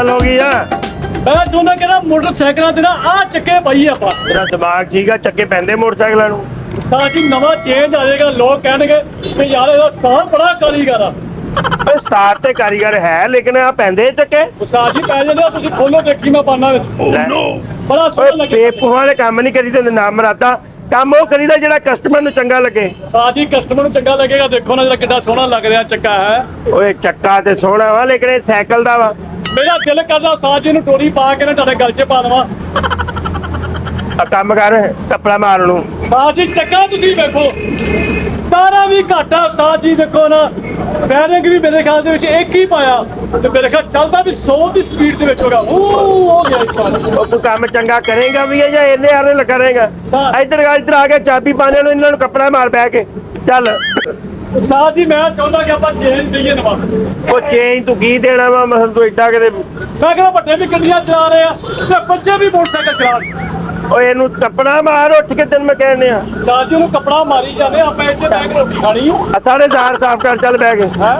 ਗੱਲ ਹੋ ਗਈ ਆ? ਮੈਂ ਚਾਹੁੰਦਾ ਕਿ ਨਾ ਮੋਟਰਸਾਈਕਲਾਂ ਤੇ ਨਾ ਆ ਚੱਕੇ ਪਈ ਆਪਾਂ। ਤੇਰਾ ਦਿਮਾਗ ਠੀਕ ਆ? ਚੱਕੇ ਪੈਂਦੇ ਮੋਟਰਸਾਈਕਲਾਂ ਨੂੰ? ਸਾਜੀ ਨਵਾਂ ਚੇਂਜ ਆ ਜਾਏਗਾ, ਲੋਕ ਕਹਿਣਗੇ ਕਿ ਯਾਰ ਇਹਦਾ ਸਾਹ ਬੜਾ ਕਾਰੀਗਰ ਆ। ਸਟਾਰ ਤੇ ਕਾਰੀਗਰ ਹੈ ਲੇਕਿਨ ਆ ਪੈਂਦੇ ਚੱਕੇ? ਸਾਜੀ ਪੈ ਜਾਂਦੇ ਆ, ਤੁਸੀਂ ਖੋਲੋ ਦੇਖੀ ਮੈਂ ਪਾਣਾ ਵਿੱਚ। ਬੜਾ ਸੋਹਣਾ ਓਏ ਲੱਗੇ। ਬੇਵਕੂਫਾਂ ਵਾਲੇ ਕੰਮ ਨਹੀਂ ਕਰੀਦੇ ਹੁੰਦੇ, ਨਾਮ ਮਰਾਦਾ ਕੰਮ ਉਹ ਕਰੀਦਾ ਜਿਹੜਾ ਕਸਟਮਰ ਨੂੰ ਚੰਗਾ ਲੱਗੇ। ਸਾਜੀ ਕਸਟਮਰ ਨੂੰ ਚੰਗਾ ਲੱਗੇਗਾ, ਦੇਖੋ ਨਾ ਜਿਹੜਾ ਕਿੱਡਾ ਸੋਹਣਾ ਲੱਗ ਰਿਹਾ ਚੱਕਾ ਹੈ। ਓਏ ਚੱਕਾ ਤੇ ਸੋਹਣਾ ਵਾ ਲੇਕਿਨ ਇਹ ਸਾਈਕਲ ਦਾ ਵਾ। ਮੇਰਾ ਦਿਲ ਕਰਦਾ ਸਾਜੀ ਨੂੰ ਟੋਰੀ ਪਾ ਕੇ ਨਾ ਤੁਹਾਡੇ ਗਲ 'ਚ ਪਾ ਦੇਵਾਂ। ਆ ਕੰਮ ਕਰ, ਕੱਪੜਾ ਮਾਰ ਨੂੰ। ਸਾਜੀ ਚੱਕਾ ਤੁਸੀਂ ਵੇਖੋ, ਤਾਰਾ ਵੀ ਘਾਟਾ। ਸਾਜੀ ਦੇਖੋ ਨਾ, ਬੈਰਿੰਗ ਵੀ ਮੇਰੇ ਖਿਆਲ ਦੇ ਵਿੱਚ ਇੱਕ ਹੀ ਪਾਇਆ ਤੇ ਮੇਰੇ ਖਿਆਲ ਚੱਲਦਾ ਵੀ 100 ਦੀ ਸਪੀਡ ਦੇ ਵਿੱਚ ਹੋਗਾ। ਉਹ ਹੋ ਗਿਆ ਸਾਜੀ। ਉਹ ਤੂੰ ਕੰਮ ਚੰਗਾ ਕਰੇਗਾ ਵੀ ਹੈ ਜਾਂ ਇਹਨੇ ਆਰੇ ਕਰੇਗਾ? ਇੱਧਰ ਆ ਕੇ ਚਾਬੀ ਪਾਣੇ ਨੂੰ ਇਹਨਾਂ ਨੂੰ ਕੱਪੜਾ ਮਾਰ ਬਹਿ ਕੇ ਚੱਲ। ਸਾਜੀ ਮੈਂ ਚਾਹੁੰਦਾ ਕਿ ਆਪਾਂ ਚੇਂਜ ਦਈਏ ਨਵਾਂ। ਉਹ ਚੇਂਜ ਤੂੰ ਕੀ ਦੇਣਾ ਵਾ? ਮਸਲ ਤੂੰ ਏਡਾ ਕਿਤੇ ਮੈਂ ਕਹਿੰਦਾ ਵੱਡੇ ਵੀ ਗੱਡੀਆਂ ਚਲਾ ਰਹੇ ਆ ਤੇ ਬੱਚੇ ਵੀ ਮੋਟਰਸਾਈਕਲ ਚਲਾ ਰਹੇ। ਓਏ ਇਹਨੂੰ ਕੱਪੜਾ ਮਾਰ ਉੱਠ ਕੇ, ਤੈਨੂੰ ਮੈਂ ਕਹਿੰਦੇ ਆ। ਸਾਜੀ ਨੂੰ ਕੱਪੜਾ ਮਾਰੀ ਜਾਂਦੇ, ਆਪਾਂ ਇੱਥੇ ਬੈਠ ਕੇ ਰੋਟੀ ਖਾਣੀ ਆ। ਸਾਰੇ ਜ਼ਾਰ ਸਾਫ਼ ਕਰ, ਚੱਲ ਬਹਿ ਕੇ। ਹੈ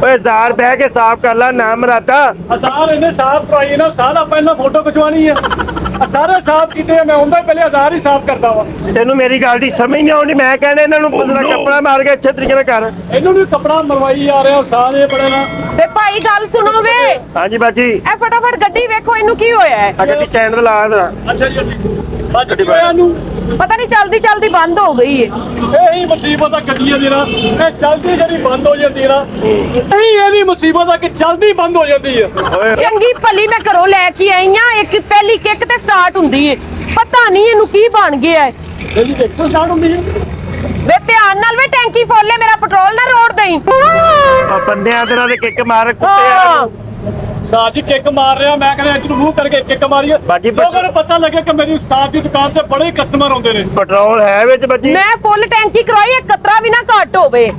ਓਏ ਜ਼ਾਰ ਬਹਿ ਕੇ ਸਾਫ਼ ਕਰ ਲੈ, ਨਾਮ ਰਾਤਾ। ਹਜ਼ਾਰ ਇਹਨੇ ਸਾਫ਼ ਕਰਾਈ ਨਾ, ਸਾਲ ਆਪਾਂ ਇਹਨਾਂ ਫੋਟੋ ਖਿਚਵਾਣੀ ਆ। ਸਾਰੇ ਸਾਫ਼ ਕੀਤੇ ਆ, ਮੈਂ ਹੁੰਦਾ ਪਹਿਲੇ ਹਜ਼ਾਰ ਹੀ ਸਾਫ਼ ਕਰਦਾ ਵਾ। ਤੈਨੂੰ ਮੇਰੀ ਗੱਲ ਦੀ ਸਮਝ ਨਹੀਂ ਆਉਂਦੀ? ਮੈਂ ਕਹਿੰਦਾ ਇਹਨਾਂ ਨੂੰ ਪਤਲਾ ਕੱਪੜਾ ਮਾਰ ਕੇ ਅੱਛੇ ਤਰੀਕੇ ਨਾਲ ਕਰ। ਇਹਨੂੰ ਵੀ ਕੱਪੜਾ ਮਰਵਾਈ ਜਾ ਰਿਹਾ, ਸਾਰੇ ਬੜੇ ਨਾ। ਤੇ ਭਾਈ ਗੱਲ ਸੁਣੋ ਵੇ, ਹਾਂਜੀ ਬਾਜੀ। ਇਹ ਫਟਾਫਟ ਗੱਡੀ ਵੇਖੋ, ਇਹਨੂੰ ਕੀ ਹੋਇਆ ਹੈ? ਆ ਗੱਡੀ ਸਟੈਂਡ ਤੇ ਲਾ ਦੇ। ਅੱਛਾ ਜੀ, ਅੱਜ ਹੋਇਆ ਨੂੰ ਪਤਾ ਨਹੀਂ ਚਲਦੀ ਚਲਦੀ ਬੰਦ ਹੋ ਗਈ ਹੈ। ਇਹੀ ਮੁਸੀਬਤ ਆ ਗੱਡੀਆਂ ਦੀ ਨਾ, ਇਹ ਚਲਦੀ ਜਿਹੜੀ ਬੰਦ ਹੋ ਜਾਂਦੀ ਨਾ, ਇਹਦੀ ਮੁਸੀਬਤ ਆ ਕਿ ਚਲਦੀ ਬੰਦ ਹੋ ਜਾਂਦੀ ਹੈ। ਓਏ ਚੰਗੀ ਭਲੀ ਮੈਂ ਘਰੋਂ ਲੈ ਕੇ ਆਈ ਆ, ਇੱਕ ਪਹਿਲੀ ਕਿੱਕ ਤੇ ਸਟਾਰਟ ਹੁੰਦੀ ਹੈ, ਪਤਾ ਨਹੀਂ ਇਹਨੂੰ ਕੀ ਬਣ ਗਿਆ ਹੈ। ਇਹਦੀ ਦੇਖੋ ਸਟਾਰਟ ਹੁੰਦੀ ਹੈ। ਵੇ ਧਿਆਨ ਨਾਲ ਵੇ, ਟੈਂਕੀ ਫੁੱਲ ਹੈ, ਮੇਰਾ ਪੈਟਰੋਲ ਨਾ ਰੋੜ ਦੇਈ। ਆ ਬੰਦਿਆਂ ਦੇ ਨਾਲ ਕਿੱਕ ਮਾਰ ਕੁੱਤੇ ਆ। ਸਾਜੀ ਕਿੱਕ ਮਾਰ ਰਿਹਾ, ਮੈਂ ਕਹਿੰਦਾ ਇੱਧਰ ਮੂੰਹ ਕਰਕੇ ਕਿੱਕ ਮਾਰੀ। ਬਾਜੀ ਲੋਕਾਂ ਨੂੰ ਪਤਾ ਲੱਗੇ ਕਿ ਮੇਰੀ ਉਸਤਾਦ ਦੀ ਦੁਕਾਨ ਤੇ ਬੜੇ ਕਸਟਮਰ ਆਉਂਦੇ ਨੇ। ਪੈਟਰੋਲ ਹੈ ਵਿੱਚ ਬੱਜੀ? ਮੈਂ ਫੁੱਲ ਟੈਂਕੀ ਕਰਵਾਈ, ਇੱਕ ਕਤਰਾ ਵੀ ਨਾ ਘੱਟ ਹੋਵੇ।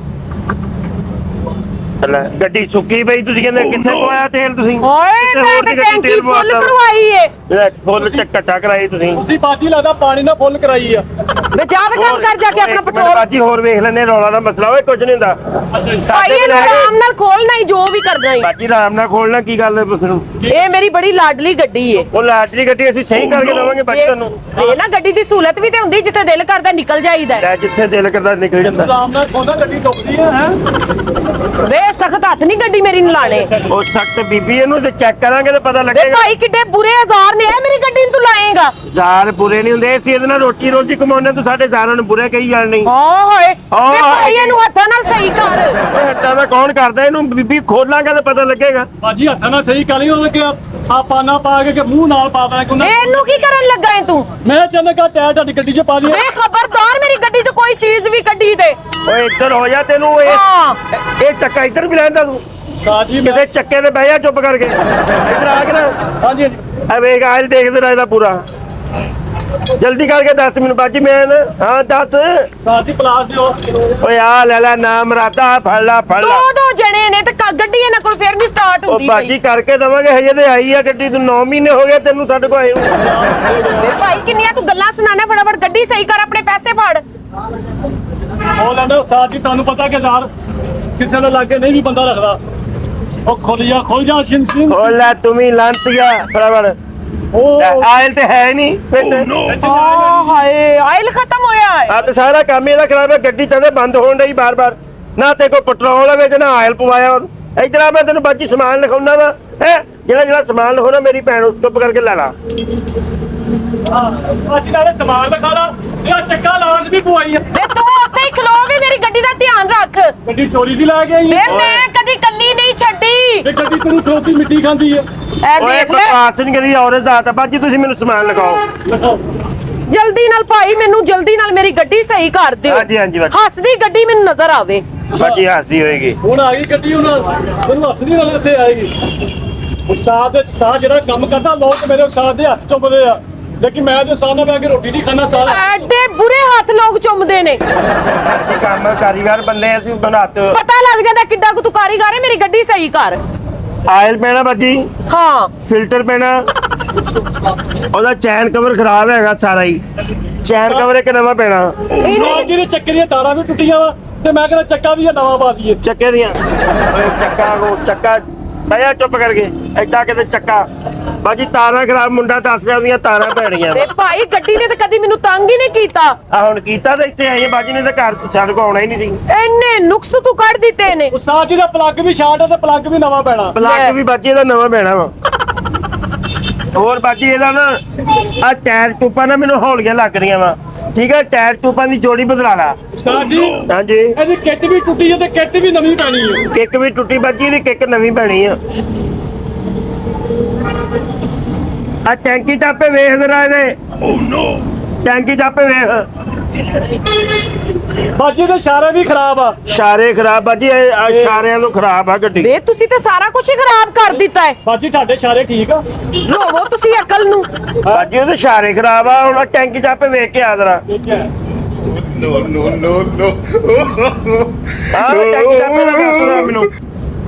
ਲੈ ਗੱਡੀ ਸੁੱਕੀ ਪਈ, ਤੁਸੀਂ ਕਹਿੰਦੇ ਕਿੱਥੇ ਪਵਾਇਆ ਤੇਲ ਤੁਸੀਂ? ਓਏ ਕਿਤੇ ਮੈਂ ਹੋਰ ਤਾਂ ਦੀ ਗੱਡੀ ਟੈਂਕੀ ਤੇਲ ਫੁੱਲ ਪਵਾਤਾ ਵਾ। ਕਰਵਾਈ ਏ। ਲੈ ਫੁੱਲ ਚੱਕਾ ਕਰਾਈ ਤੁਸੀਂ। ਤੁਸੀਂ ਬਾਜੀ ਲੱਗਦਾ ਪਾਣੀ ਨਾਲ ਫੁੱਲ ਕਰਾਈ ਆ। ਵੇ ਜਾ ਵੇ ਕੰਮ ਕਰ ਜਾ ਕੇ ਆਪਣਾ ਪੈਟਰੋਲ। ਬਾਜੀ ਹੋਰ ਵੇਖ ਲੈਨੇ, ਰੌਲਾ ਦਾ ਮਸਲਾ ਓਏ, ਕੁਝ ਨਹੀਂ ਹੁੰਦਾ। ਭਾਈ ਇਹਨੂੰ ਆਰਾਮ ਨਾਲ ਖੋਲਣਾ ਹੀ, ਜੋ ਵੀ ਕਰਨਾ ਹੀ। ਬਾਜੀ ਆਰਾਮ ਨਾਲ ਖੋਲਣਾ, ਕੀ ਗੱਲ ਹੈ ਉਸ ਨੂੰ? ਇਹ ਮੇਰੀ ਬੜੀ ਲਾਡਲੀ ਗੱਡੀ ਏ। ਉਹ ਲਾਟਰੀ ਗੱਡੀ ਅਸੀਂ ਸਹੀ ਕਰਕੇ ਦੇਵਾਂਗੇ ਬਾਜੀ ਤੁਹਾਨੂੰ। ਇਹ ਨਾ ਗੱਡੀ ਦੀ ਸਹੂਲਤ ਵੀ ਤੇ ਹੁੰਦੀ, ਜਿੱਥੇ ਦਿਲ ਕਰਦਾ ਨਿਕਲ ਜਾਈਦਾ ਹੈ। ਲੈ ਜਿੱਥੇ ਦਿਲ ਕਰਦਾ ਨਿਕਲ ਜਾਂਦਾ। ਆਰਾਮ ਨਾਲ ਖੋਦਾ ਗੱਡੀ ਟੁੱਕਦੀ ਹੈ। ਵੇ ਸਖਤ ਹੱਥ ਨਹੀਂ ਗੱਡੀ ਮੇਰੀ ਨੂੰ ਲਾਣੇ। ਉਹ ਸਖਤ ਬੀਬੀ, ਇਹਨੂੰ ਤੇ ਚੈੱਕ ਕਰਾਂਗੇ ਤੇ ਪਤਾ ਵੇ ਲੱਗੇਗਾ। ਭਾਈ ਕਿੱਡੇ ਬੁਰੇ ਹਜ਼ਾਰ ਨੇ, ਇਹ ਮੇਰੀ ਗੱਡੀ ਨੂੰ ਤੂੰ ਲਾਏਗਾ। ਜ਼ਾਰ ਬੁਰੇ ਨਹੀਂ ਹੁੰਦੇ, ਅਸੀਂ ਇਹਦੇ ਨਾਲ ਰੋਟੀ ਰੋਜੀ ਕਮਾਉਂਦੇ, ਤੂੰ ਸਾਡੇ ਜ਼ਾਰਾਂ ਨੂੰ ਬੁਰੇ ਕਹੀ ਜਾਣ ਨਹੀਂ। ਹਾਂ ਹੋਏ ਹਾਂ, ਵੇ ਭਾਈ ਇਹਨੂੰ ਹੱਥਾਂ ਨਾਲ ਸਹੀ ਕਰ। ਓਏ ਹੱਟਾਂ ਦਾ ਕੌਣ ਕਰਦਾ ਇਹਨੂੰ? ਬੀਬੀ ਖੋਲਾਂਗੇ ਤੇ ਪਤਾ ਲੱਗੇਗਾ। ਬਾਜੀ ਹੱਥਾਂ ਨਾਲ ਸਹੀ ਕਰੀ, ਉਹਨੇ ਕਿ ਆ ਪਾਣਾ ਪਾ ਕੇ ਮੂੰਹ ਨਾਲ ਪਾ ਦੇਣਾ ਕਿ ਇਹਨੂੰ ਕੀ ਕਰਨ ਲੱਗਾ ਏ ਤੂੰ? ਮੈਂ ਚਾਹੁੰਦਾ ਕਿ ਟਾਇਰ ਤੁਹਾਡੀ ਗੱਡੀ 'ਚ ਪਾ ਦਿਓ। ਵੇ ਖਬਰਦਾਰ ਮੇਰੀ ਗੱਡੀ 'ਚ ਕੋਈ ਚੀਜ਼ ਵੀ ਕੱਢੀ ਦੇ। ਓਏ ਇੱਧਰ ਹੋ ਜਾ, ਤੈਨੂੰ ਹਾਂ ਇਹ ਚੱਕਾ ਇੱਧਰ ਵੀ ਲੈਂਦਾ ਤੂੰ? ਸਾਜੀ ਕਿਤੇ ਚੱਕੇ ਤੇ ਬਹਿ ਜਾ ਚੁੱਪ ਕਰਕੇ, ਇੱਧਰ ਆ ਕੇ ਨਾ। ਹਾਂਜੀ ਹਾਂਜੀ ਆ ਵੇਖ ਆਇਲ ਦੇਖਦੇ ਰਹਿ ਇਹਦਾ ਪੂਰਾ। ਜਲਦੀ ਕਰਕੇ ਦੱਸ ਮੈਨੂੰ ਬਾਜੀ। ਮੈਂ ਨਾ ਹਾਂ ਦੱਸ। ਸਾਜੀ ਪਲਾਸ ਦਿਓ। ਓਏ ਆ ਲੈ ਲੈ, ਨਾਮ ਰਾਤਾ, ਫੜ ਲਾ ਫੜ ਲਾ। ਦੋ ਜਣੇ ਨੇ ਤੇ ਗੱਡੀ ਇਹਨਾਂ ਕੋਲ ਫੇਰ ਨਹੀਂ ਸਟਾਰਟ ਉਹ ਹੁੰਦੀ ਬਾਜੀ ਕਰਕੇ ਦਵਾਂਗੇ, ਹਜੇ ਤੇ ਆਈ ਆ ਗੱਡੀ। ਤੂੰ 9 ਮਹੀਨੇ ਹੋ ਗਏ ਤੈਨੂੰ ਸਾਡੇ ਕੋਲ ਆਏ ਨੂੰ। ਵੇ ਭਾਈ ਕਿੰਨੀਆਂ ਤੂੰ ਗੱਲਾਂ ਸੁਣਾਣਾ, ਫਟਾਫਟ ਗੱਡੀ ਸਹੀ ਕਰ, ਆਪਣੇ ਪੈਸੇ ਫੜ। ਉਹ ਲੈਂਦਾ ਸਾਜੀ, ਤੁਹਾਨੂੰ ਪਤਾ ਕਿ ਯਾਰ ਕਿਸੇ ਦੇ ਲਾਗੇ ਨਹੀਂ ਵੀ ਬੰਦਾ ਰੱਖਦਾ। ਉਹ ਖੁੱਲ ਜਾ ਸ਼ਿਮ ਸ਼ਿਮ। ਓ ਲੈ ਤੂੰ ਵੀ ਲਾਂਤੀਆ ਫਰਾਵਰ। ਉਹ ਆਇਲ ਤੇ ਹੈ ਨਹੀਂ ਵਿੱਚ। ਹਾਏ ਆਇਲ ਖਤਮ ਹੋਇਆ ਹੈ। ਆ ਤੇ ਸਾਰਾ ਕੰਮ ਇਹਦਾ ਖਰਾਬ ਹੈ। ਗੱਡੀ ਤਦੇ ਬੰਦ ਹੋਣ ਡਈ ਬਾਰ-ਬਾਰ। ਨਾ ਤੇ ਕੋਈ ਪੈਟਰੋਲ ਵਿੱਚ ਨਾ ਆਇਲ ਪਵਾਇਆ। ਇਧਰ ਆ, ਮੈਂ ਤੈਨੂੰ ਬਾਕੀ ਸਮਾਨ ਲਿਖਾਉਣਾ ਵਾ। ਹੈ ਜਿਹੜਾ ਸਮਾਨ ਲਿਖਾਉਣਾ, ਮੇਰੀ ਭੈਣ ਨੂੰ ਚੁੱਪ ਕਰਕੇ ਲੈ ਲਾ। ਬਾਜੀ ਨਾਲੇ ਸਮਾਨ ਲਗਾ ਲਾ, ਇਹ ਚੱਕਾ ਲਾਜ ਵੀ ਪਵਾਈ ਆ। ਵੇ ਤੂੰ ਉੱਥੇ ਹੀ ਖਲੋ, ਵੀ ਮੇਰੀ ਗੱਡੀ ਦਾ ਧਿਆਨ ਰੱਖ। ਗੱਡੀ ਚੋਰੀ ਦੀ ਲੈ ਕੇ ਆਈ ਵੇ ਹੈ। ਮੈਂ ਕਦੀ ਕੱਲੀ ਨਹੀਂ ਛੱਡੀ। ਇਹ ਗੱਡੀ ਤੇਰੀ ਖਲੋਤੀ ਮਿੱਟੀ ਖਾਂਦੀ ਹੈ। ਇਹ ਓਏ ਦੇਖ ਲੈ ਬਕਵਾਸ ਨਹੀਂ ਕਰੀ, ਔਰਤ ਜ਼ਾਤ ਆ। ਬਾਜੀ ਤੁਸੀਂ ਮੈਨੂੰ ਸਮਾਨ ਲਿਖਾਓ। ਲਿਖਾਓ। ਜਲਦੀ ਨਾਲ ਭਾਈ, ਮੈਨੂੰ ਜਲਦੀ ਨਾਲ ਮੇਰੀ ਗੱਡੀ ਸਹੀ ਕਰ ਦਿਓ। ਹਾਂਜੀ ਹਾਂਜੀ ਬਾਜੀ। ਹੱਸਦੀ ਗੱਡੀ ਮੈਨੂੰ ਨਜ਼ਰ ਆਵੇ। ਬਾਜੀ ਹਾਸੀ ਹੋਏਗੀ। ਹੁਣ ਆ ਗਈ ਗੱਡੀ, ਹੁਣ ਤੈਨੂੰ ਹੱਸਦੀ ਨਜ਼ਰ ਇੱਥੇ ਆਏਗੀ। ਉਸਤਾਦ ਦੇ ਉਸਤਾਦ ਜਿਹੜਾ ਕੰਮ ਕਰਦਾ, ਲੋਕ ਮੇਰੇ ਉਸਤਾਦ ਦੇ ਹੱਥ ਚੁੰਮਦੇ ਆ, ਲੇਕਿਨ ਮੈਂ ਤੇ ਉਸਤਾਦ ਨਾਲ ਬਹਿ ਕੇ ਰੋਟੀ ਨਹੀਂ ਖਾਣਾ ਸਾਰਾ। ਐਡੇ ਬੁਰੇ ਹੱਥ ਲੋਕ ਚੁੰਮਦੇ ਨੇ। ਬਾਜੀ ਕੰਮ ਕਾਰੀਗਰ ਬੰਦੇ ਅਸੀਂ ਬਣਾਤੇ। ਪਤਾ ਲੱਗ ਜਾਂਦਾ ਕਿੱਡਾ ਕੁ ਤੂੰ ਕਾਰੀਗਰ ਹੈ। ਮੇਰੀ ਗੱਡੀ ਸਹੀ ਕਰ। ਆਇਲ ਪੈਣਾ ਬਾਜੀ, ਹਾਂ ਫਿਲਟਰ ਪੈਣਾ। ਉਹਦਾ ਚੈਨ ਕਵਰ ਖਰਾਬ ਹੈਗਾ ਸਾਰਾ ਹੀ। ਚੈਨ ਕਵਰ ਇੱਕ ਨਵਾਂ ਪੈਣਾ। ਉਹ ਜਿਹੜੇ ਚੱਕੇ ਦੀਆਂ ਤਾਰਾਂ ਵੀ ਟੁੱਟੀਆਂ ਵਾ, ਤੇ ਮੈਂ ਕਹਿੰਦਾ ਚੱਕਾ ਵੀ ਨਵਾਂ ਪਾ ਦਈਏ। ਚੱਕੇ ਦੀਆਂ ਓਏ ਚੱਕਾ ਭਈਆ ਚੁੱਪ ਕਰਕੇ ਐਡਾ ਕਿਤੇ ਚੱਕਾ ਬਾਜੀ ਤਾਰਾਂ ਖਰਾਬ ਮੁੰਡਾ ਦੱਸ ਰਿਹਾ ਉਹਦੀਆਂ ਤਾਰਾਂ ਪੈਣੀਆਂ ਵੇ ਭਾਈ ਗੱਡੀ ਨੇ ਤਾਂ ਕਦੀ ਮੈਨੂੰ ਤੰਗ ਹੀ ਨਹੀਂ ਕੀਤਾ। ਆ ਹੁਣ ਕੀਤਾ ਤਾਂ ਇੱਥੇ ਆਈ ਬਾਜੀ ਨੇ ਤਾਂ ਘਰ ਸਾਡੇ ਕੋਲ ਆਉਣਾ ਹੀ ਨਹੀਂ ਸੀ। ਇੰਨੇ ਨੁਕਸ ਤੂੰ ਕੱਢ ਦਿੱਤੇ ਨੇ। ਉਸਤਾਦ ਜੀ ਦਾ ਪਲੱਗ ਵੀ ਸ਼ਾਰਟ ਹੈ ਤੇ ਪਲੱਗ ਵੀ ਨਵਾਂ ਪੈਣਾ। ਪਲੱਗ ਵੀ ਬਾਜੀ ਇਹਦਾ ਨਵਾਂ ਪੈਣਾ ਵਾ। ਹੋਰ ਬਾਜੀ ਇਹਦਾ ਨਾ ਆ ਟਾਇਰ ਟੂਪਾਂ ਨਾ ਮੈਨੂੰ ਹੌਲੀਆਂ ਲੱਗ ਰਹੀਆਂ ਵਾ। ਠੀਕ ਹੈ ਟਾਇਰ ਟੂਪਾਂ ਦੀ ਜੋੜੀ ਬਦਲਾ ਲਾ। ਉਸਤਾਦ ਜੀ ਹਾਂਜੀ ਇਹਦੀ ਕਿੱਟ ਵੀ ਟੁੱਟੀ ਹੈ ਤੇ ਕਿੱਟ ਵੀ ਨਵੀਂ ਪੈਣੀ ਹੈ। ਕਿੱਕ ਵੀ ਟੁੱਟੀ ਬਾਜੀ ਇਹਦੀ ਕਿੱਕ ਨਵੀਂ ਪੈਣੀ ਆ। ਆ ਟੈਂਕੀ ਚਾਪੇ ਵੇਖ ਜ਼ਰਾ ਇਹਦੇ। ਟੈਂਕੀ ਚਾਪੇ ਵੇਖ। ਬਾਜੀ ਦੇ ਇਸ਼ਾਰੇ ਵੀ ਖਰਾਬ ਆ। ਇਸ਼ਾਰੇ ਖਰਾਬ ਬਾਜੀ ਇਹ ਇਸ਼ਾਰਿਆਂ ਤੋਂ ਖਰਾਬ ਆ ਗੱਡੀ। ਵੇ ਤੁਸੀਂ ਤਾਂ ਸਾਰਾ ਕੁਝ ਹੀ ਖਰਾਬ ਕਰ ਦਿੱਤਾ ਹੈ। ਬਾਜੀ ਤੁਹਾਡੇ ਇਸ਼ਾਰੇ ਠੀਕ ਆ। ਲੋਵੋ ਤੁਸੀਂ ਅਕਲ ਨੂੰ। ਬਾਜੀ ਉਹਦੇ ਇਸ਼ਾਰੇ ਖਰਾਬ ਆ। ਹੁਣ ਟੈਂਕੀ ਚਾਪੇ ਵੇਖ ਕੇ ਆ ਜ਼ਰਾ। ਦੇਖਿਆ No, no, no, no. ਆ ਟੈਂਕੀ ਚਾਪੇ ਦਾ ਦੱਸ ਜ਼ਰਾ ਮੈਨੂੰ।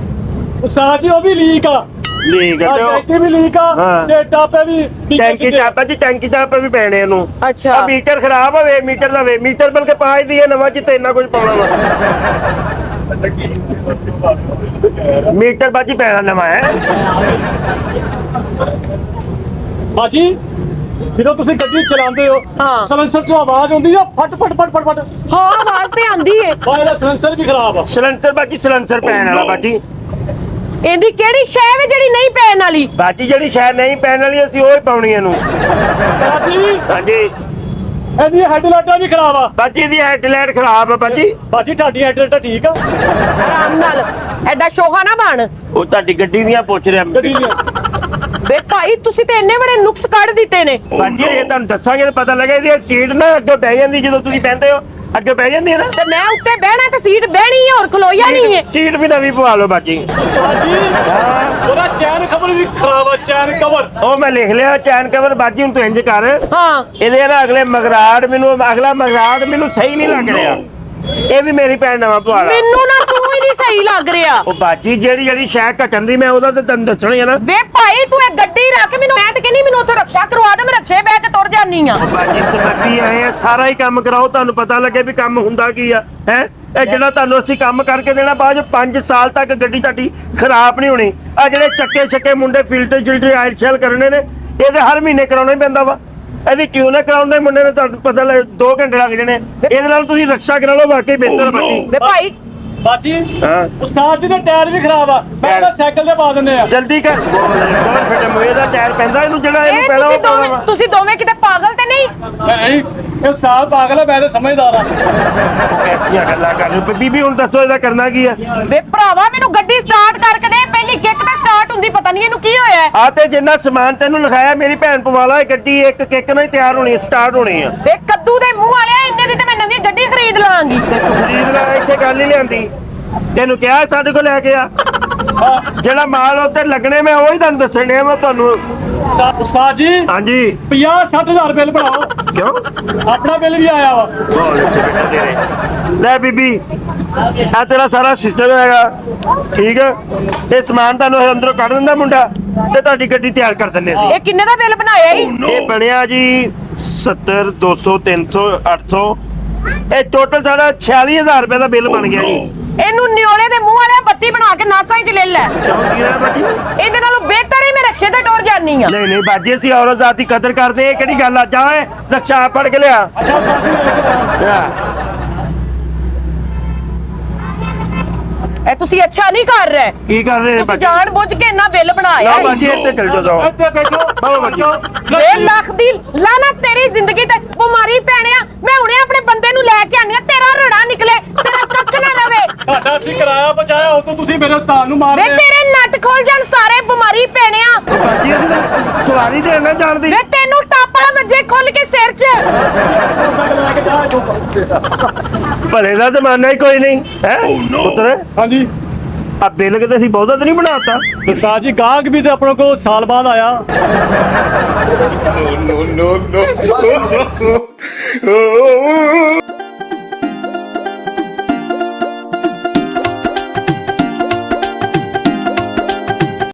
ਉਸਤਾਦ ਜੀ ਉਹ ਵੀ ਲੀਕ ਆ। ਲੀਕ ਤੇ ਉਹ ਟੈਂਕੀ ਵੀ ਲੀਕ ਆ ਹਾਂ। ਤੇ ਟਾਪੇ ਵੀ ਟੈਂਕੀ ਚਾਪਾ ਜੀ ਟੈਂਕੀ ਚਾਪੇ ਵੀ ਪੈਣੇ ਇਹਨੂੰ। ਅੱਛਾ ਆ ਮੀਟਰ ਖਰਾਬ ਹੋਵੇ ਮੀਟਰ ਦਾ ਵੇ ਮੀਟਰ ਬਲਕਿ ਪਾਜ ਦੀ ਹੈ ਨਵਾਂ ਜਿੱਤੇ ਇੰਨਾ ਕੁਝ ਪਾਉਣਾ ਵਾ। ਮੀਟਰ ਬਾਜੀ ਪੈਣਾ ਨਵਾਂ ਹੈ। ਬਾਜੀ ਜਦੋਂ ਤੁਸੀਂ ਗੱਡੀ ਚਲਾਉਂਦੇ ਹੋ ਹਾਂ। ਸਲੈਂਸਰ ਤੋਂ ਆਵਾਜ਼ ਆਉਂਦੀ ਆ ਫਟ ਫਟ ਫਟ ਫਟ ਫਟ। ਹਾਂ ਆਵਾਜ਼ ਤੇ ਆਂਦੀ ਏ। ਬਾਈ ਇਹਦਾ ਸਲੈਂਸਰ ਵੀ ਖਰਾਬ ਆ। ਸਲੈਂਸਰ ਬਾਜੀ ਸਲੈਂਸਰ ਪੈਣ ਵਾਲਾ ਬਾਜੀ। ਇਹਦੀ ਕਿਹੜੀ ਸ਼ੈ ਵੇ ਜਿਹੜੀ ਨਹੀਂ ਪੈਣ ਵਾਲੀ? ਬਾਜੀ ਜਿਹੜੀ ਸ਼ਾਇਦ ਨਹੀਂ ਪੈਣ ਵਾਲੀ ਅਸੀਂ ਉਹ ਹੀ ਪਾਉਣੀ ਇਹਨੂੰ। ਉਸਤਾਦ ਜੀ ਹਾਂਜੀ ਇਹਦੀ ਹੈਡਲਾਈਟਾਂ ਵੀ ਖਰਾਬ ਆ। ਬਾਜੀ ਦੀ ਹੈਡਲਾਈਟ ਖਰਾਬ ਆ ਬਾਜੀ। ਬਾਜੀ ਤੁਹਾਡੀ ਹੈਡਲਾਈਟਾਂ ਠੀਕ ਆ। ਆਰਾਮ ਨਾਲ ਐਡਾ ਸ਼ੋਹਾ ਨਾ ਬਣ। ਉਹ ਤੁਹਾਡੀ ਗੱਡੀ ਦੀਆਂ ਪੁੱਛ ਰਿਹਾ ਗੱਡੀ ਦੀਆਂ ਵੇ ਭਾਈ ਤੁਸੀਂ ਤੇ ਇੰਨੇ ਬੜੇ ਨੁਕਸ ਕੱਢ ਦਿੱਤੇ ਨੇ। ਬਾਜੀ ਇਹ ਤੁਹਾਨੂੰ ਦੱਸਾਂਗੇ ਤਾਂ ਪਤਾ ਲੱਗੇ ਇਹਦੀ ਸੀਟ ਨਾ ਅੱਗੇ ਬਹਿ ਜਾਂਦੀ ਜਦੋਂ ਤੁਸੀਂ ਬਹਿੰਦੇ ਹੋ ਅੱਗੇ ਬਹਿ ਜਾਂਦੀ ਹੈ ਨਾ। ਤੇ ਮੈਂ ਉੱਤੇ ਬਹਿਣਾ ਤੇ ਸੀਟ ਬਹਿਣੀ ਹੈ ਹੋਰ ਖਲੋਇਆ ਨਹੀਂ ਹੈ। ਸੀਟ ਵੀ ਨਵੀਂ ਪਵਾ ਲਓ ਬਾਜੀ। ਬਾਜੀ ਉਹਦਾ ਚੈਨ ਕਵਰ ਵੀ ਖਰਾਬ ਆ। ਚੈਨ ਕਵਰ ਉਹ ਮੈਂ ਲਿਖ ਲਿਆ ਚੈਨ ਕਵਰ ਬਾਜੀ ਹੁਣ ਤੂੰ ਇੰਜ ਕਰ ਹਾਂ ਇਹਦੇ ਨਾ ਅਗਲਾ ਮਗਰਾੜ ਮੈਨੂੰ ਸਹੀ ਨਹੀਂ ਲੱਗ ਰਿਹਾ। ਇਹ ਵੀ ਮੇਰੀ ਭੈਣ ਨਵਾਂ ਪਵਾ ਲਾ। ਮੈਨੂੰ ਨਾ ਤੂੰ ਹੀ ਨਹੀਂ ਸਹੀ ਲੱਗ ਰਿਹਾ। ਉਹ ਬਾਜੀ ਜਿਹੜੀ ਸ਼ੈ ਘਟਣ ਦੀ ਮੈਂ ਉਹਦਾ ਤੇ ਤੈਨੂੰ ਦੱਸਣਾ ਹੀ ਆ ਨਾ। ਵੇ ਭਾਈ ਤੂੰ ਇਹ ਗੱਡੀ ਰੱਖ ਮੈਨੂੰ ਮੈਂ ਤੇ ਕਹਿੰਦੀ ਮੈਨੂੰ ਉੱਥੇ ਰਕਸ਼ਾ ਕਰਵਾ ਦੇ ਮੈਂ ਰਕਸ਼ੇ ਬਹਿ ਕੇ ਤੁਰ ਜਾਨੀ ਆ। ਉਹ ਬਾਜੀ ਸਬੱਬੀ ਆਏ ਆ ਸਾਰਾ ਹੀ ਕੰਮ ਕਰਾਓ ਤੁਹਾਨੂੰ ਪਤਾ ਲੱਗੇ ਵੀ ਕੰਮ ਹੁੰਦਾ ਕੀ ਆ ਹੈ। ਇਹ ਜਿਹੜਾ ਤੁਹਾਨੂੰ ਅਸੀਂ ਕੰਮ ਕਰਕੇ ਦੇਣਾ ਬਾਅਦ 5 ਸਾਲ ਤੱਕ ਗੱਡੀ ਤੁਹਾਡੀ ਖਰਾਬ ਨਹੀਂ ਹੋਣੀ। ਆ ਜਿਹੜੇ ਚੱਕੇ ਮੁੰਡੇ ਫਿਲਟਰ ਆਇਲ ਸ਼ੈਲ ਕਰਨੇ ਨੇ ਇਹਦੇ ਹਰ ਮਹੀਨੇ ਕਰਾਉਣਾ ਹੀ ਪੈਂਦਾ ਵਾ। ਇਹਦੀ ਕਿਉਂ ਨਾ ਕਰਾਉਂਦੇ ਮੁੰਡੇ ਨੇ ਤੁਹਾਨੂੰ ਪਤਾ ਲੱਗ 2 ਘੰਟੇ ਲੱਗ ਜਾਣੇ। ਇਹਦੇ ਨਾਲ ਤੁਸੀਂ ਰਕਸ਼ਾ ਕਰਾ ਲਓ ਵਾਕਈ ਬਿਹਤਰ ਬਾਜੀ। ਵੇ ਭਾਈ ਬਾਜੀ ਹਾਂ ਉਸਤਾਦ ਜੀ ਦੇ ਟਾਇਰ ਵੀ ਖਰਾਬ ਆ। ਮੈਂ ਇਹਦਾ ਸਾਈਕਲ ਤੇ ਪਾ ਦਿੰਦੇ ਆ। ਜਲਦੀ ਕਰ ਬਹੁਤ ਫਿੱਟ ਮੋਏ ਦਾ ਟਾਇਰ ਪੈਂਦਾ ਇਹਨੂੰ ਜਿਹੜਾ ਇਹਨੂੰ ਪਹਿਲਾਂ ਉਹ ਪਾਉਣਾ ਵਾ। ਤੁਸੀਂ ਦੋਵੇਂ ਕਿਤੇ ਪਾਗਲ ਤੇ ਨਹੀਂ? ਇਹ ਉਸਤਾਦ ਪਾਗਲ ਆ ਮੈਂ ਤਾਂ ਸਮਝਦਾਰ ਆ। ਐਸੀਆਂ ਗੱਲਾਂ ਕਰ ਰਹੇ ਬੀਬੀ ਹੁਣ ਦੱਸੋ ਇਹਦਾ ਕਰਨਾ ਕੀ ਆ। ਵੇ ਭਰਾਵਾ ਮੈਨੂੰ ਗੱਡੀ ਸਟਾਰਟ ਕਰਕੇ ਦੇ। ਪਹਿਲੀ ਕਿੱਕ ਤੇ ਸਟਾਰਟ ਹੁੰਦੀ ਪਤਾ ਨਹੀਂ ਇਹਨੂੰ ਕੀ ਹੋਇਆ। ਆ ਤੇ ਜਿੰਨਾ ਸਮਾਨ ਤੈਨੂੰ ਲਿਖਾਇਆ ਮੇਰੀ ਭੈਣ ਪਵਾ ਲਾ ਇਹ ਗੱਡੀ ਇੱਕ ਕਿੱਕ ਨਾਲ ਹੀ ਤਿਆਰ ਹੋਣੀ ਸਟਾਰਟ ਹੋਣੀ ਆ। ਵੇ ਕੱਦੂ ਦੇ ਮੂੰਹ ਵਾਲਿਆ ਇੰਨੇ ਦੀ ਤੇ ਮੈਂ ਨਵੀਂ ਗੱਡੀ ਖਰੀਦ ਲਵਾਂਗੀ। ਤੇ ਤੂੰ ਖਰੀਦ ਲੈ ਇੱਥੇ ਗੱਲ ਹੀ ਲਿਆਂਦੀ ਤੈਨੂੰ ਕਿਹਾ ਸਾਡੇ ਕੋਲ ਲੈ ਕੇ ਆ। ਜਿਹੜਾ ਮਾਲ ਉੱਤੇ ਲੱਗਣੇ ਮੈਂ ਉਹੀ ਤੁਹਾਨੂੰ ਦੱਸਣ ਡਿਆ ਮੈਂ ਤੁਹਾਨੂੰ। ਉਸਤਾਦ ਜੀ ਹਾਂਜੀ 50-60,000 ਬਿੱਲ ਬਣਾਓ। ਕਿਉਂ ਆਪਣਾ ਬਿੱਲ ਵੀ ਆਇਆ ਵਾ। ਬਹੁਤ ਅੱਛੇ ਬੇਟਾ ਤੇਰੇ। ਲੈ ਬੀਬੀ ਆ ਤੇਰਾ ਸਾਰਾ ਸਿਸਟਮ ਹੈਗਾ ਠੀਕ ਹੈ। ਇਹ ਸਮਾਨ ਤੁਹਾਨੂੰ ਅੰਦਰੋਂ ਕੱਢ ਦਿੰਦਾ ਮੁੰਡਾ ਤੇ ਤੁਹਾਡੀ ਗੱਡੀ ਤਿਆਰ ਕਰ ਦਿੰਦੇ ਸੀ। ਇਹ ਕਿੰਨੇ ਦਾ ਬਿੱਲ ਬਣਾਇਆ ਈ? ਇਹ ਬਣਿਆ ਜੀ 70 200 300 800 ਇਹ ਟੋਟਲ ਸਾਡਾ 46000 ਰੁਪਏ ਦਾ ਬਿੱਲ ਬਣ ਗਿਆ ਜੀ। ਇਹਨੂੰ ਨਿਓਲੇ ਦੇ ਮੂੰਹ ਵਾਲਿਆ ਬੱਤੀ ਬਣਾ ਕੇ ਨਾਸਾਂ 'ਚ ਲੈ ਲੈ। ਕਿਉਂ ਕੀ ਹੋਇਆ ਬਾਜੀ? ਇਹਦੇ ਨਾਲੋਂ ਬਿਹਤਰ ਹੀ ਮੈਂ ਰਕਸ਼ੇ ਤੇ ਟੁਰ ਜਾਨੀ ਆ। ਨਹੀਂ ਬਾਜੀ ਅਸੀਂ ਔਰਤ ਜ਼ਾਤ ਦੀ ਕਦਰ ਕਰਦੇ ਇਹ ਕਿਹੜੀ ਗੱਲ ਆ। ਜਾ ਓਏ ਰਕਸ਼ਾ ਫੜ ਕੇ ਲਿਆ। ਅੱਛਾ ਉਸਤਾਦ ਜੀ ਹਾਂ। ਇਹ ਤੁਸੀਂ ਅੱਛਾ ਨਹੀਂ ਕਰ ਰਹੇ। ਕੀ ਕਰ ਰਹੇ ਤੁਸੀਂ ਬਾਜੀ? ਜਾਣ ਬੁੱਝ ਕੇ ਇੰਨਾ ਬਿੱਲ ਬਣਾਇਆ ਲਓ ਈ। ਬਾਜੀ ਇੱਥੇ ਚਲ ਜਾਓ। ਇੱਥੇ ਬੈਠੋ ਬਾਬਾ ਬਾਜੀ। 1 ਲੱਖ ਦੀ ਲਾਣਾ ਤੇਰੀ ਜ਼ਿੰਦਗੀ ਤੇ ਬਿਮਾਰੀ ਪੈਣਿਆ। ਮੈਂ ਹੁਣੇ ਆਪਣੇ ਬੰਦੇ ਨੂੰ ਲੈ ਕੇ ਆਨੀ ਆ ਤੇਰਾ ਰੜਾ ਨਿਕਲੇ ਤੇਰਾ ਕੱਖ ਨਾ ਰਵੇ। ਤੁਹਾਡਾ ਅਸੀਂ ਕਿਰਾਇਆ ਬਚਾਇਆ ਉਹ ਤੋਂ ਤੁਸੀਂ ਮੇਰੇ ਉਸਤਾਦ ਨੂੰ ਮਾਰ ਵੇ ਰਹੇ। ਤੇਰੇ ਨੱਟ ਖੋਲ ਜਾਣ ਸਾਰੇ ਬਿਮਾਰੀ ਪੈਣਿਆ। ਬਾਜੀ ਅਸੀਂ ਤਾਂ ਸਵਾਰੀ ਦੇਣਾ ਜਾਣਦੀ। ਵੇ ਤੈਨੂੰ ਟਾਪਾ ਵੱਜੇ ਖੁੱਲ ਕੇ ਸਿਰ 'ਚ। ਲੈ ਕੇ ਜਾ ਇੱਥੋਂ। ਭਲੇ ਦਾ ਜ਼ਮਾਨਾ ਹੀ ਕੋਈ ਨਹੀਂ ਹੈ ਪੁੱਤਰ। ਹਾਂਜੀ ਆ ਬਿੱਲ ਕਿਤੇ ਅਸੀਂ ਬਹੁਤਾ ਤਾਂ ਨਹੀਂ ਬਣਾਤਾ। ਉਸਤਾਦ ਜੀ ਗਾਹਕ ਵੀ ਤੇ ਆਪਣੇ ਕੋਲ ਸਾਲ ਬਾਅਦ ਆਇਆ। No, no, no, no.